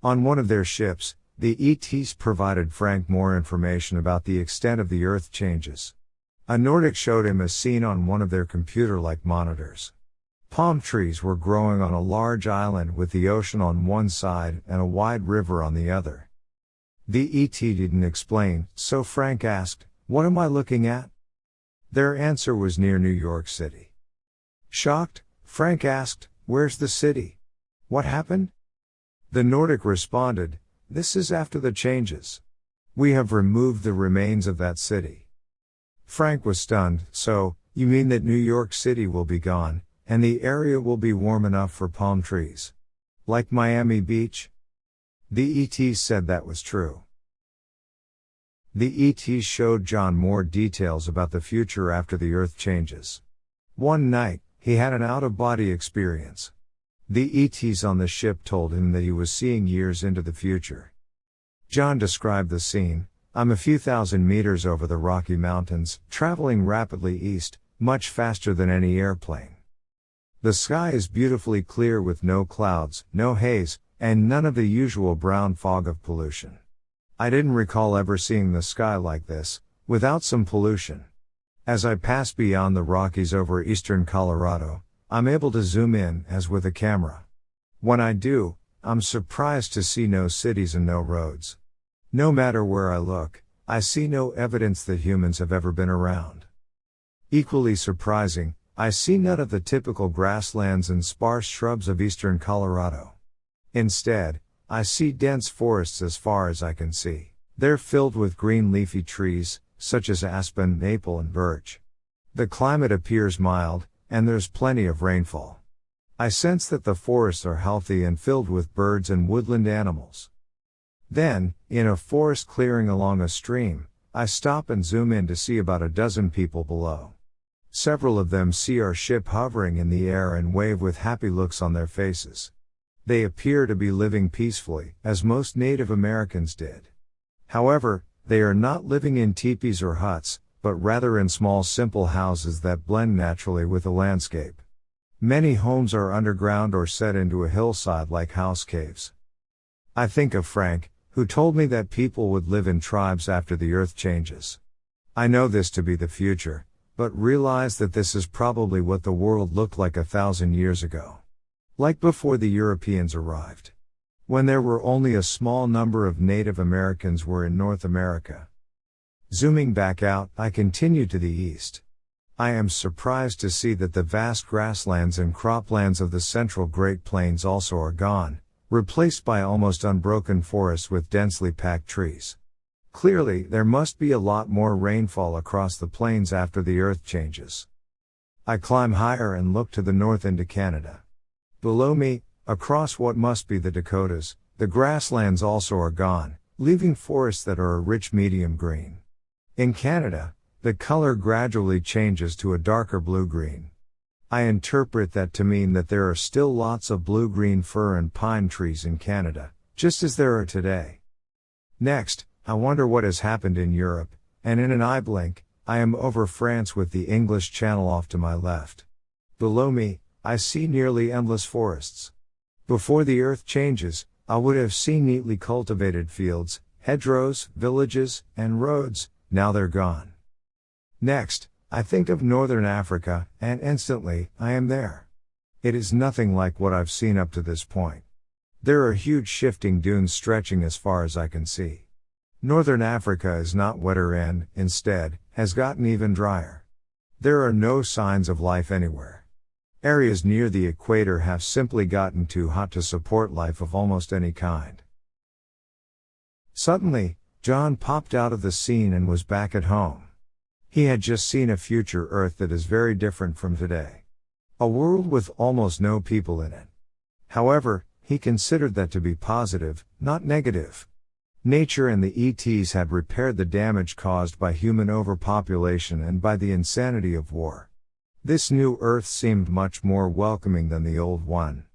On one of their ships, the ETs provided Frank more information about the extent of the Earth changes. A Nordic showed him a scene on one of their computer-like monitors. Palm trees were growing on a large island with the ocean on one side and a wide river on the other. The ET didn't explain, so Frank asked, "What am I looking at?" Their answer was near New York City. Shocked, Frank asked, "Where's the city? What happened?" The Nordic responded, "This is after the changes. We have removed the remains of that city." Frank was stunned. "So, you mean that New York City will be gone, and the area will be warm enough for palm trees? Like Miami Beach?" The ETs said that was true. The ETs showed John more details about the future after the Earth changes. One night, he had an out-of-body experience. The ETs on the ship told him that he was seeing years into the future. John described the scene: "I'm a few thousand meters over the Rocky Mountains, traveling rapidly east, much faster than any airplane. The sky is beautifully clear with no clouds, no haze, and none of the usual brown fog of pollution. I didn't recall ever seeing the sky like this, without some pollution. As I pass beyond the Rockies over eastern Colorado, I'm able to zoom in, as with a camera. When I do, I'm surprised to see no cities and no roads. No matter where I look, I see no evidence that humans have ever been around. Equally surprising, I see none of the typical grasslands and sparse shrubs of eastern Colorado. Instead, I see dense forests as far as I can see. They're filled with green leafy trees, such as aspen, maple and birch. The climate appears mild, and there's plenty of rainfall. I sense that the forests are healthy and filled with birds and woodland animals. Then, in a forest clearing along a stream, I stop and zoom in to see about a dozen people below. Several of them see our ship hovering in the air and wave with happy looks on their faces. They appear to be living peacefully, as most Native Americans did. However, they are not living in teepees or huts, but rather in small simple houses that blend naturally with the landscape. Many homes are underground or set into a hillside like house caves. I think of Frank, who told me that people would live in tribes after the Earth changes. I know this to be the future, but realize that this is probably what the world looked like 1,000 years ago. Like before the Europeans arrived. When there were only a small number of Native Americans were in North America. Zooming back out, I continue to the east. I am surprised to see that the vast grasslands and croplands of the central Great Plains also are gone, replaced by almost unbroken forests with densely packed trees. Clearly, there must be a lot more rainfall across the plains after the Earth changes. I climb higher and look to the north into Canada. Below me, across what must be the Dakotas, the grasslands also are gone, leaving forests that are a rich medium green. In Canada, the color gradually changes to a darker blue-green. I interpret that to mean that there are still lots of blue-green fir and pine trees in Canada, just as there are today. Next, I wonder what has happened in Europe, and in an eye blink, I am over France with the English Channel off to my left. Below me, I see nearly endless forests. Before the Earth changes, I would have seen neatly cultivated fields, hedgerows, villages, and roads. Now they're gone. Next, I think of Northern Africa, and instantly, I am there. It is nothing like what I've seen up to this point. There are huge shifting dunes stretching as far as I can see. Northern Africa is not wetter and, instead, has gotten even drier. There are no signs of life anywhere. Areas near the equator have simply gotten too hot to support life of almost any kind. Suddenly, John popped out of the scene and was back at home. He had just seen a future Earth that is very different from today. A world with almost no people in it. However, he considered that to be positive, not negative. Nature and the ETs had repaired the damage caused by human overpopulation and by the insanity of war. This new Earth seemed much more welcoming than the old one.